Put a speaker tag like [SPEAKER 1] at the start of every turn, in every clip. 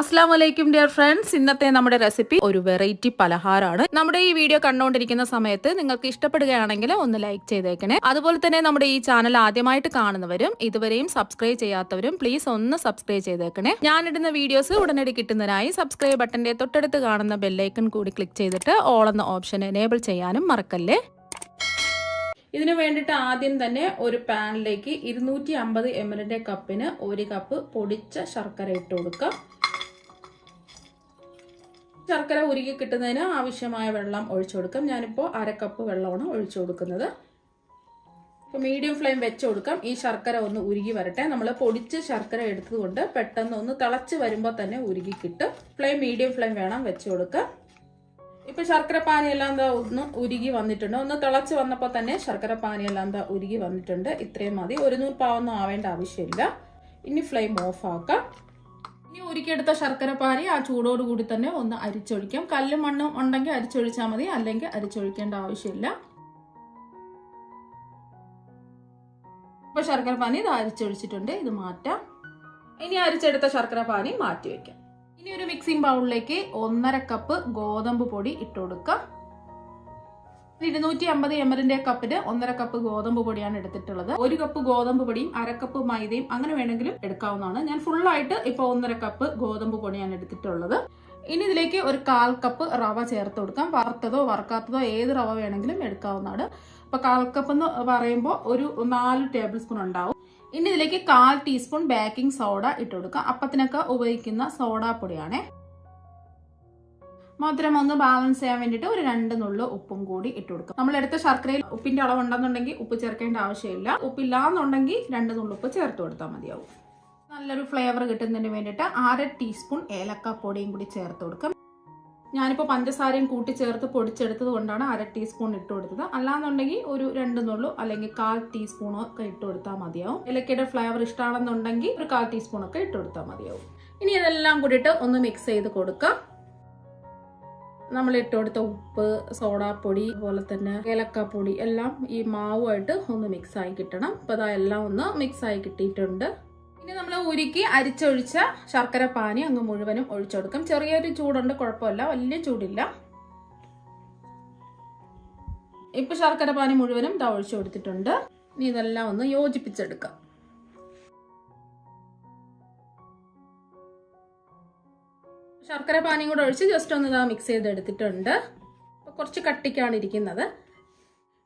[SPEAKER 1] അസ്സലാമലൈക്കും dear friends. ഇന്നത്തെ നമ്മുടെ റെസിപ്പി ഒരു വെറൈറ്റി പലഹാരമാണ്. നമ്മുടെ ഈ വീഡിയോ കണ്ടുകൊണ്ടിരിക്കുന്ന സമയത്ത് നിങ്ങൾക്ക് ഇഷ്ടപ്പെടുകയാണെങ്കിൽ ഒന്ന് ലൈക്ക് ചെയ്തേക്കണേ. അതുപോലെ തന്നെ നമ്മുടെ ഈ ചാനൽ ആദ്യമായിട്ട് കാണുന്നവരും ഇതുവരെയും സബ്സ്ക്രൈബ് ചെയ്യാത്തവരും പ്ലീസ് ഒന്ന് സബ്സ്ക്രൈബ് ചെയ്തേക്കണേ. ഞാനിടുന്ന വീഡിയോസ് ഉടനടി കിട്ടുന്നതിനായി സബ്സ്ക്രൈബ് ബട്ടന്റെ തൊട്ടടുത്ത് കാണുന്ന ബെല്ലൈക്കൺ കൂടി ക്ലിക്ക് ചെയ്തിട്ട് ഓൾ എന്ന ഓപ്ഷൻ എനേബിൾ ചെയ്യാനും മറക്കല്ലേ. ഇതിനു വേണ്ടിയിട്ട് ആദ്യം തന്നെ ഒരു പാനിലേക്ക് 250 ml കപ്പിന് 1 കപ്പ് പൊടിച്ച ശർക്കര ഇട്ട് കൊടുക്കാം. ശർക്കര ഉരുകി കിട്ടുന്നതിന് ആവശ്യമായ വെള്ളം ഒഴിച്ചു കൊടുക്കാം. ഞാനിപ്പോൾ 1/2 കപ്പ് വെള്ളമാണ് ഒഴിച്ചു കൊടുക്കുന്നത്. ഇപ്പോൾ മീഡിയം ഫ്ലെയിം വെച്ച് കൊടുക്കാം. ഈ ശർക്കര ഒന്ന് ഉരുകി വരട്ടെ. നമ്മൾ പൊടിച്ച് ശർക്കര എടുത്തതുകൊണ്ട് പെട്ടെന്ന് ഒന്ന് തിളച്ച് വരുമ്പോൾ തന്നെ ഉരുകി കിട്ടും. മീഡിയം ഫ്ലെയിം വേണം വെച്ച് കൊടുക്കാം. ഇപ്പൊ ശർക്കര പാനിയെല്ലാം എന്താ ഒന്ന് ഉരുകി വന്നിട്ടുണ്ട്. ഒന്ന് തിളച്ച് വന്നപ്പോൾ തന്നെ ശർക്കര പാനിയെല്ലാം എന്താ ഉരുകി വന്നിട്ടുണ്ട്. ഇത്രയും മതി. ഒരു നൂൽപ്പാവൊന്നും ആവേണ്ട ആവശ്യമില്ല. ഇനി ഫ്ലെയിം ഓഫ് ആക്കാം. ഇനി ഉരുക്കിയെടുത്ത ശർക്കര പാനി ആ ചൂടോടുകൂടി തന്നെ ഒന്ന് അരിച്ചൊഴിക്കാം. കല്ലും മണ്ണും ഉണ്ടെങ്കിൽ അരിച്ചൊഴിച്ചാൽ മതി, അല്ലെങ്കിൽ അരിച്ചൊഴിക്കേണ്ട ആവശ്യമില്ല. ഇപ്പൊ ശർക്കര പാനി ഇത് അരിച്ചൊഴിച്ചിട്ടുണ്ട്. ഇത് മാറ്റാം. ഇനി അരിച്ചെടുത്ത ശർക്കര പാനി മാറ്റി വെക്കാം. ഇനി ഒരു മിക്സിംഗ് ബൗളിലേക്ക് 1/2 കപ്പ് ഗോതമ്പ് പൊടി ഇട്ട് കൊടുക്കാം. 250 ml കപ്പിന് 1/2 കപ്പ് ഗോതമ്പ് പൊടിയാണ് എടുത്തിട്ടുള്ളത്. 1 കപ്പ് ഗോതമ്പ് പൊടിയും 1/2 കപ്പ് മൈദയും അങ്ങനെ വേണമെങ്കിലും എടുക്കാവുന്നതാണ്. ഞാൻ ഫുള്ളായിട്ട് ഇപ്പൊ 1/2 കപ്പ് ഗോതമ്പ് പൊടിയാണ് എടുത്തിട്ടുള്ളത്. ഇനി ഇതിലേക്ക് ഒരു 1/4 കപ്പ് റവ ചേർത്ത് കൊടുക്കാം. വറുത്തതോ വറുക്കാത്തതോ ഏത് റവ വേണമെങ്കിലും എടുക്കാവുന്നതാണ്. അപ്പൊ 1/4 കപ്പ് എന്ന് പറയുമ്പോൾ ഒരു 4 ടേബിൾ സ്പൂൺ ഉണ്ടാവും. ഇനി ഇതിലേക്ക് 1/4 ടീസ്പൂൺ ബേക്കിംഗ് സോഡ ഇട്ട് കൊടുക്കാം. അപ്പത്തിനൊക്കെ ഉപയോഗിക്കുന്ന സോഡാപ്പൊടിയാണേ. മധുരം ഒന്ന് ബാലൻസ് ചെയ്യാൻ വേണ്ടിയിട്ട് ഒരു 2 നുള്ളു ഉപ്പും കൂടി ഇട്ട് കൊടുക്കാം. നമ്മൾ എടുത്ത ശർക്കരയിൽ ഉപ്പിന്റെ അളവ് ഉണ്ടെന്നുണ്ടെങ്കിൽ ഉപ്പ് ചേർക്കേണ്ട ആവശ്യമില്ല. ഉപ്പില്ലാന്നുണ്ടെങ്കിൽ 2 നുള്ളു ഉപ്പ് ചേർത്ത് കൊടുത്താൽ മതിയാവും. നല്ലൊരു ഫ്ലേവർ കിട്ടുന്നതിന് വേണ്ടിയിട്ട് 1/2 ടീസ്പൂൺ ഏലക്കാപ്പൊടിയും കൂടി ചേർത്ത് കൊടുക്കാം. ഞാനിപ്പോൾ പഞ്ചസാരയും കൂട്ടി ചേർത്ത് പൊടിച്ചെടുത്തത് കൊണ്ടാണ് 1/2 ടീസ്പൂൺ ഇട്ട് കൊടുത്തത്. അല്ലാന്നുണ്ടെങ്കിൽ ഒരു 2 നുള്ളു അല്ലെങ്കിൽ 1/4 ടീസ്പൂൺ ഒക്കെ ഇട്ട് കൊടുത്താൽ മതിയാവും. ഏലക്കയുടെ ഫ്ലേവർ ഇഷ്ടമാണെന്നുണ്ടെങ്കിൽ ഒരു 1/4 ടീസ്പൂൺ ഒക്കെ ഇട്ട് കൊടുത്താൽ മതിയാവും. ഇനി ഇതെല്ലാം കൂടിയിട്ട് ഒന്ന് മിക്സ് ചെയ്ത് കൊടുക്കാം. നമ്മൾ ഇട്ട് കൊടുത്ത ഉപ്പ്, സോഡാപ്പൊടി, അതുപോലെ തന്നെ ഏലക്കാപ്പൊടി എല്ലാം ഈ മാവുമായിട്ട് ഒന്ന് മിക്സ് ആയി കിട്ടണം. അപ്പൊ അതെല്ലാം ഒന്ന് മിക്സ് ആയി കിട്ടിയിട്ടുണ്ട്. ഇനി നമ്മൾ ഉരുക്കി അരിച്ചൊഴിച്ച ശർക്കര പാനി അങ്ങ് മുഴുവനും ഒഴിച്ചു കൊടുക്കാം. ചെറിയൊരു ചൂടുണ്ട്, കുഴപ്പമില്ല, വലിയ ചൂടില്ല. ഇപ്പൊ ശർക്കര പാനി മുഴുവനും ഒഴിച്ചു കൊടുത്തിട്ടുണ്ട്. ഇനി ഇതെല്ലാം ഒന്ന് യോജിപ്പിച്ചെടുക്കാം. ശർക്കര പാനിയും കൂടെ ഒഴിച്ച് ജസ്റ്റ് ഒന്ന് മിക്സ് ചെയ്തെടുത്തിട്ടുണ്ട്. അപ്പൊ കുറച്ച് കട്ടിക്കാണ് ഇരിക്കുന്നത്.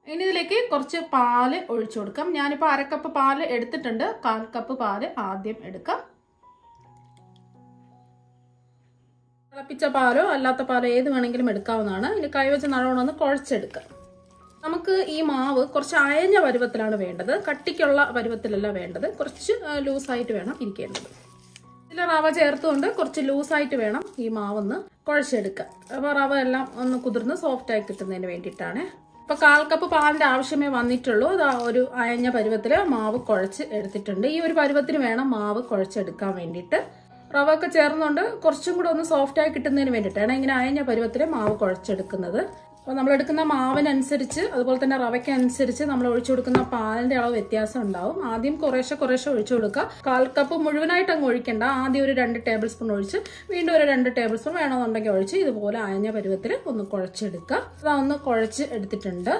[SPEAKER 1] ഇനി ഇതിലേക്ക് കുറച്ച് പാല് ഒഴിച്ചു കൊടുക്കാം. ഞാനിപ്പോൾ 1/2 കപ്പ് പാല് എടുത്തിട്ടുണ്ട്. 1/4 കപ്പ് പാല് ആദ്യം എടുക്കാം. തിളപ്പിച്ച പാലോ അല്ലാത്ത പാലോ ഏത് വേണമെങ്കിലും എടുക്കാവുന്നതാണ്. ഇനി കൈവച്ച് നല്ലോണം ഒന്ന് കുഴച്ചെടുക്കാം. നമുക്ക് ഈ മാവ് കുറച്ച് അയഞ്ഞ പരുവത്തിലാണ് വേണ്ടത്. കട്ടിക്കുള്ള പരുവത്തിലല്ല വേണ്ടത്. കുറച്ച് ലൂസായിട്ട് വേണം ഇരിക്കേണ്ടത്. ഇതിൽ റവ ചേർത്തുകൊണ്ട് കുറച്ച് ലൂസായിട്ട് വേണം ഈ മാവൊന്ന് കുഴച്ചെടുക്കാൻ. അപ്പോൾ റവ എല്ലാം ഒന്ന് കുതിർന്ന് സോഫ്റ്റ് ആയി കിട്ടുന്നതിന് വേണ്ടിയിട്ടാണ്. ഇപ്പൊ 1/4 കപ്പ് പാലിന്റെ ആവശ്യമേ വന്നിട്ടുള്ളൂ. അത് ഒരു അയഞ്ഞ പരുവത്തില് മാവ് കുഴച്ച് എടുത്തിട്ടുണ്ട്. ഈ ഒരു പരുവത്തിന് വേണം മാവ് കുഴച്ചെടുക്കാൻ വേണ്ടിയിട്ട്. റവ ഒക്കെ ചേർന്നുകൊണ്ട് കുറച്ചും കൂടെ ഒന്ന് സോഫ്റ്റ് ആയി കിട്ടുന്നതിന് വേണ്ടിയിട്ടാണ് ഇങ്ങനെ അയഞ്ഞ പരുവത്തില് മാവ് കുഴച്ചെടുക്കുന്നത്. അപ്പോൾ നമ്മൾ എടുക്കുന്ന മാവിനനുസരിച്ച് അതുപോലെ തന്നെ റവയ്ക്കനുസരിച്ച് നമ്മൾ ഒഴിച്ചു കൊടുക്കുന്ന പാലിന്റെ അളവ് വ്യത്യാസം ഉണ്ടാവും. ആദ്യം കുറേശ്ശെ ഒഴിച്ചു കൊടുക്കുക. 1/4 കപ്പ് മുഴുവനായിട്ട് അങ്ങ് ഒഴിക്കണ്ട. ആദ്യം ഒരു 2 ടേബിൾ സ്പൂൺ ഒഴിച്ച് വീണ്ടും ഒരു 2 ടേബിൾ സ്പൂൺ വേണമെന്നുണ്ടെങ്കിൽ ഒഴിച്ച് ഇതുപോലെ അയഞ്ഞ പരുവത്തിൽ ഒന്ന് കുഴച്ചെടുക്കുക. അതൊന്ന് കുഴച്ച് എടുത്തിട്ടുണ്ട്.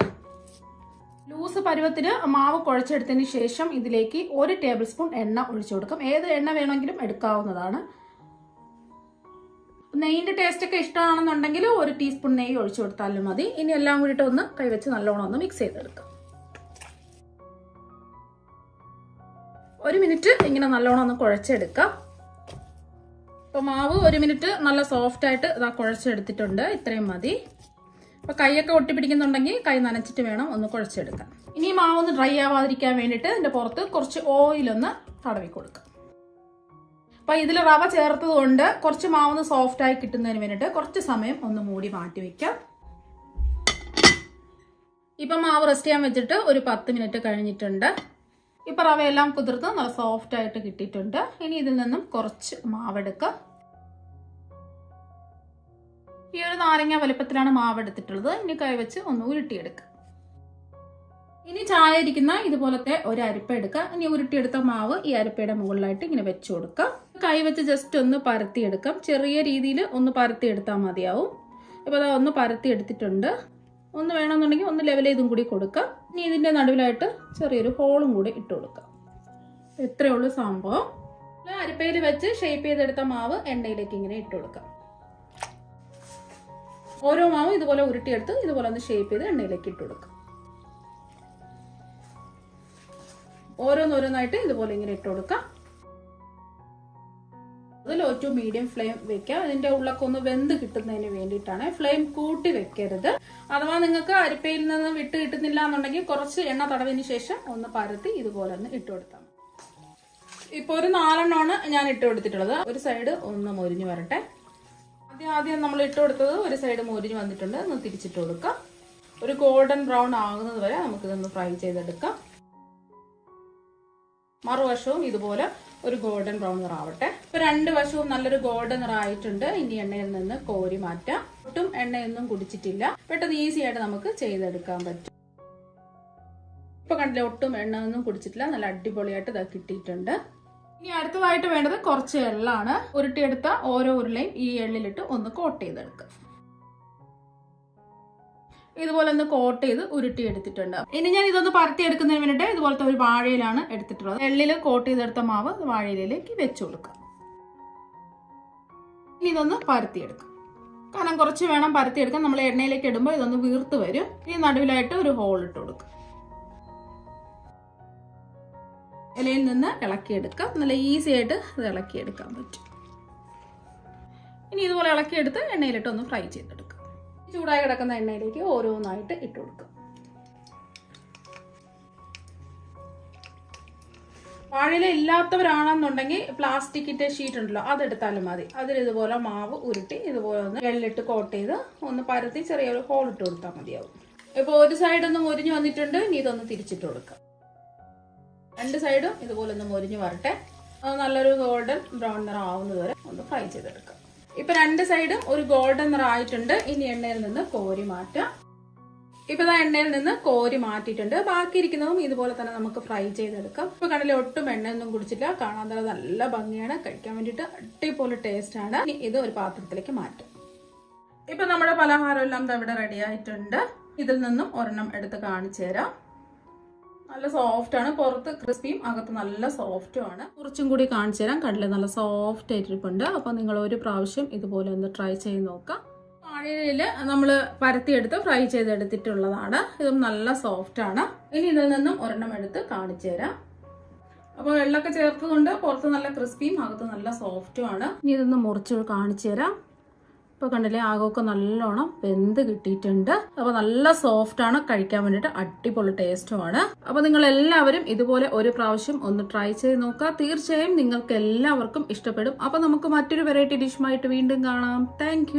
[SPEAKER 1] ലൂസ് പരുവത്തിന് മാവ് കുഴച്ചെടുത്തതിന് ശേഷം ഇതിലേക്ക് 1 ടേബിൾ സ്പൂൺ എണ്ണ ഒഴിച്ചു കൊടുക്കാം. ഏത് എണ്ണ വേണമെങ്കിലും എടുക്കാവുന്നതാണ്. നെയ്യിന്റെ ടേസ്റ്റ് ഒക്കെ ഇഷ്ടമാണെന്നുണ്ടെങ്കിൽ 1 ടീസ്പൂൺ നെയ്യ് ഒഴിച്ചു കൊടുത്താലും മതി. ഇനി എല്ലാം കൂടിയിട്ട് ഒന്ന് കൈവച്ച് നല്ലോണം ഒന്ന് മിക്സ് ചെയ്തെടുക്കാം. 1 മിനിറ്റ് ഇങ്ങനെ നല്ലോണം ഒന്ന് കുഴച്ചെടുക്കാം. ഇപ്പൊ മാവ് 1 മിനിറ്റ് നല്ല സോഫ്റ്റ് ആയിട്ട് ഇതാ കുഴച്ചെടുത്തിട്ടുണ്ട്. ഇത്രയും മതി. അപ്പൊ കൈയൊക്കെ ഒട്ടിപ്പിടിക്കുന്നുണ്ടെങ്കിൽ കൈ നനച്ചിട്ട് വേണം ഒന്ന് കുഴച്ചെടുക്കാൻ. ഇനി മാവ് ഒന്ന് ഡ്രൈ ആവാതിരിക്കാൻ വേണ്ടിയിട്ട് ഇതിന്റെ പുറത്ത് കുറച്ച് ഓയിലൊന്ന് തടവി കൊടുക്കാം. അപ്പൊ ഇതിൽ റവ ചേർത്തത് കൊണ്ട് കുറച്ച് മാവൊന്ന് സോഫ്റ്റ് ആയി കിട്ടുന്നതിന് വേണ്ടിയിട്ട് കുറച്ച് സമയം ഒന്ന് മൂടി മാറ്റി വെക്കാം. ഇപ്പൊ മാവ് റെസ്റ്റ് ചെയ്യാൻ വെച്ചിട്ട് ഒരു 10 മിനിറ്റ് കഴിഞ്ഞിട്ടുണ്ട്. ഇപ്പൊ റവയെല്ലാം കുതിർത്ത് നല്ല സോഫ്റ്റ് ആയിട്ട് കിട്ടിയിട്ടുണ്ട്. ഇനി ഇതിൽ നിന്നും കുറച്ച് മാവെടുക്കാം. ഈ ഒരു നാരങ്ങ വലുപ്പത്തിലാണ് മാവ് എടുത്തിട്ടുള്ളത്. ഇനി കൈവച്ച് ഒന്ന് ഉരുട്ടിയെടുക്കാം. ഇനി ചായ ഇരിക്കുന്ന ഇതുപോലത്തെ ഒരു അരിപ്പ എടുക്കുക. ഇനി ഉരുട്ടിയെടുത്ത മാവ് ഈ അരിപ്പയുടെ മുകളിലായിട്ട് ഇങ്ങനെ വെച്ചു കൊടുക്കുക. കൈ വെച്ച് ജസ്റ്റ് ഒന്ന് പരത്തിയെടുക്കാം. ചെറിയ രീതിയിൽ ഒന്ന് പരത്തിയെടുത്താൽ മതിയാവും. ഇപ്പോൾ അതാ ഒന്ന് പരത്തിയെടുത്തിട്ടുണ്ട്. ഒന്ന് വേണമെന്നുണ്ടെങ്കിൽ ഒന്ന് ലെവൽ ചെയ്തും കൂടി കൊടുക്കാം. ഇനി ഇതിൻ്റെ നടുവിലായിട്ട് ചെറിയൊരു ഹോളും കൂടി ഇട്ട് കൊടുക്കാം. ഇത്രയേ ഉള്ളൂ സംഭവം. അരിപ്പയിൽ വെച്ച് ഷേപ്പ് ചെയ്തെടുത്ത മാവ് എണ്ണയിലേക്ക് ഇങ്ങനെ ഇട്ട് കൊടുക്കാം. ഓരോ മാവും ഇതുപോലെ ഉരുട്ടിയെടുത്ത് ഇതുപോലെ ഒന്ന് ഷേപ്പ് ചെയ്ത് എണ്ണയിലേക്ക് ഇട്ട് കൊടുക്കാം. ഓരോന്നോരോന്നായിട്ട് ഇതുപോലെ ഇങ്ങനെ ഇട്ട് കൊടുക്കാം. അത് ലോ ടു മീഡിയം ഫ്ലെയിം വെക്കാം. ഇതിന്റെ ഉള്ളൊക്കെ ഒന്ന് വെന്ത് കിട്ടുന്നതിന് വേണ്ടിയിട്ടാണ്. ഫ്ലെയിം കൂട്ടി വെക്കരുത്. അഥവാ നിങ്ങൾക്ക് അരിപ്പയിൽ നിന്ന് വിട്ട് കിട്ടുന്നില്ല എന്നുണ്ടെങ്കിൽ കുറച്ച് എണ്ണ തടവിന് ശേഷം ഒന്ന് പരത്തി ഇതുപോലെ ഒന്ന് ഇട്ട് കൊടുത്താൽ. ഇപ്പൊ ഒരു 4 എണ്ണമാണ് ഞാൻ ഇട്ട് കൊടുത്തിട്ടുള്ളത്. ഒരു സൈഡ് ഒന്ന് മൊരിഞ്ഞ് വരട്ടെ. ആദ്യം നമ്മൾ ഇട്ട് കൊടുത്തത് ഒരു സൈഡ് മൊരിഞ്ഞ് വന്നിട്ടുണ്ട്. ഒന്ന് തിരിച്ചിട്ട് കൊടുക്കാം. ഒരു ഗോൾഡൻ ബ്രൗൺ ആകുന്നത് വരെ നമുക്കിതൊന്ന് ഫ്രൈ ചെയ്തെടുക്കാം. മറുവശവും ഇതുപോലെ ഒരു ഗോൾഡൻ ബ്രൗൺ നിറാവട്ടെ. ഇപ്പൊ 2 വശവും നല്ലൊരു ഗോൾഡൻ നിറായിട്ടുണ്ട്. ഇനി എണ്ണയിൽ നിന്ന് കോരി മാറ്റാം. ഒട്ടും എണ്ണയൊന്നും കുടിച്ചിട്ടില്ല. പെട്ടെന്ന് ഈസി ആയിട്ട് നമുക്ക് ചെയ്തെടുക്കാൻ പറ്റും. ഇപ്പൊ കണ്ടില്ല, ഒട്ടും എണ്ണ ഒന്നും കുടിച്ചിട്ടില്ല. നല്ല അടിപൊളിയായിട്ട് ഇതാ കിട്ടിയിട്ടുണ്ട്. ഇനി അടുത്തതായിട്ട് വേണ്ടത് കുറച്ച് എള്ളാണ്. ഉരുട്ടിയെടുത്ത ഓരോ ഉരുളയും ഈ എള്ളിലിട്ട് ഒന്ന് കോട്ട് ചെയ്തെടുക്കുക. ഇതുപോലെ ഒന്ന് കോട്ട് ചെയ്ത് ഉരുട്ടിയെടുത്തിട്ടുണ്ട്. ഇനി ഞാൻ ഇതൊന്ന് പരത്തിയെടുക്കുന്നതിന് വേണ്ടിയിട്ട് ഇതുപോലത്തെ ഒരു വാഴയിലാണ് എടുത്തിട്ടുള്ളത്. എള്ളിൽ കോട്ട് ചെയ്തെടുത്ത മാവ് വാഴയിലേക്ക് വെച്ചു കൊടുക്കാം. ഇനി ഇതൊന്ന് പരത്തിയെടുക്കാം. കാരണം കുറച്ച് വേണം പരത്തിയെടുക്കാൻ. നമ്മൾ എണ്ണയിലേക്ക് ഇടുമ്പോൾ ഇതൊന്ന് വീർത്ത് വരും. ഇനി നടുവിലായിട്ട് ഒരു ഹോൾ ഇട്ട് കൊടുക്കാം. ഇലയിൽ നിന്ന് ഇളക്കിയെടുക്കാം. നല്ല ഈസി ആയിട്ട് ഇത് ഇളക്കിയെടുക്കാൻ പറ്റും. ഇനി ഇതുപോലെ ഇളക്കിയെടുത്ത് എണ്ണയിലിട്ട് ഒന്ന് ഫ്രൈ ചെയ്തെടുക്കാം. ചൂടായി കിടക്കുന്ന എണ്ണയിലേക്ക് ഓരോന്നായിട്ട് ഇട്ട് കൊടുക്കാം. വാഴയില ഇല്ലാത്തവരാണെന്നുണ്ടെങ്കിൽ പ്ലാസ്റ്റിക്കിന്റെ ഷീറ്റ് ഉണ്ടല്ലോ, അതെടുത്താലും മതി. അതിൽ ഇതുപോലെ മാവ് ഉരുട്ടി ഇതുപോലെ ഒന്ന് എള്ളിട്ട് കോട്ട് ചെയ്ത് ഒന്ന് പരത്തി ചെറിയൊരു ഹോൾ ഇട്ട് കൊടുത്താൽ മതിയാവും. ഇപ്പൊ ഒരു സൈഡ് ഒന്ന് മൊരിഞ്ഞു വന്നിട്ടുണ്ട്. ഇനി ഇതൊന്ന് തിരിച്ചിട്ട് കൊടുക്കാം. 2 സൈഡും ഇതുപോലെ ഒന്ന് മൊരിഞ്ഞ് വരട്ടെ. നല്ലൊരു ഗോൾഡൻ ബ്രൗൺ നിറം ആവുന്നത് വരെ ഒന്ന് ഫ്രൈ ചെയ്തെടുക്കാം. ഇപ്പൊ 2 സൈഡും ഒരു ഗോൾഡൻ നിറം ആയിട്ടുണ്ട്. ഇനി എണ്ണയിൽ നിന്ന് കോരി മാറ്റാം. ഇപ്പൊ എണ്ണയിൽ നിന്ന് കോരി മാറ്റിയിട്ടുണ്ട്. ബാക്കിയിരിക്കുന്നതും ഇതുപോലെ തന്നെ നമുക്ക് ഫ്രൈ ചെയ്തെടുക്കാം. ഇപ്പൊ കണ്ടില്ലേ, ഒട്ടും എണ്ണയൊന്നും കുടിച്ചില്ല. കാണാൻ തന്നെ നല്ല ഭംഗിയാണ്. കഴിക്കാൻ വേണ്ടിയിട്ട് അടിപൊളി ടേസ്റ്റ് ആണ്. ഇനി ഇത് ഒരു പാത്രത്തിലേക്ക് മാറ്റാം. ഇപ്പൊ നമ്മുടെ പലഹാരം എല്ലാം ഇവിടെ റെഡി ആയിട്ടുണ്ട്. ഇതിൽ നിന്നും ഒരെണ്ണം എടുത്ത് കാണിച്ചു തരാം. നല്ല സോഫ്റ്റ് ആണ്. പുറത്ത് ക്രിസ്പിയും അകത്ത് നല്ല സോഫ്റ്റും ആണ്. കുറച്ചും കൂടി കാണിച്ചു തരാം. കണ്ടില്ലേ, നല്ല സോഫ്റ്റ് ആയിട്ടിരിപ്പുണ്ട്. അപ്പൊ നിങ്ങൾ ഒരു പ്രാവശ്യം ഇതുപോലെ ഒന്ന് ട്രൈ ചെയ്ത് നോക്കാം. വാഴയില് നമ്മൾ പരത്തിയെടുത്ത് ഫ്രൈ ചെയ്തെടുത്തിട്ടുള്ളതാണ്. ഇതും നല്ല സോഫ്റ്റ് ആണ്. ഇനി ഇതിൽ നിന്നും ഒരെണ്ണം എടുത്ത് കാണിച്ചു തരാം. അപ്പോൾ വെള്ളമൊക്കെ ചേർത്തുകൊണ്ട് പുറത്ത് നല്ല ക്രിസ്പിയും അകത്ത് നല്ല സോഫ്റ്റും ആണ്. ഇനി ഇതൊന്ന് മുറിച്ച് കാണിച്ചു തരാം. ഇപ്പോൾ കണ്ടില്ലേ, ആകമൊക്കെ നല്ലോണം വെന്ത് കിട്ടിയിട്ടുണ്ട്. അപ്പോൾ നല്ല സോഫ്റ്റ് ആണ്. കഴിക്കാൻ വേണ്ടിയിട്ട് അടിപൊളി ടേസ്റ്റുമാണ്. അപ്പോൾ നിങ്ങൾ എല്ലാവരും ഇതുപോലെ ഒരു പ്രാവശ്യം ഒന്ന് ട്രൈ ചെയ്ത് നോക്കുക. തീർച്ചയായും നിങ്ങൾക്ക് എല്ലാവർക്കും ഇഷ്ടപ്പെടും. അപ്പോൾ നമുക്ക് മറ്റൊരു വെറൈറ്റി ഡിഷുമായിട്ട് വീണ്ടും കാണാം. താങ്ക്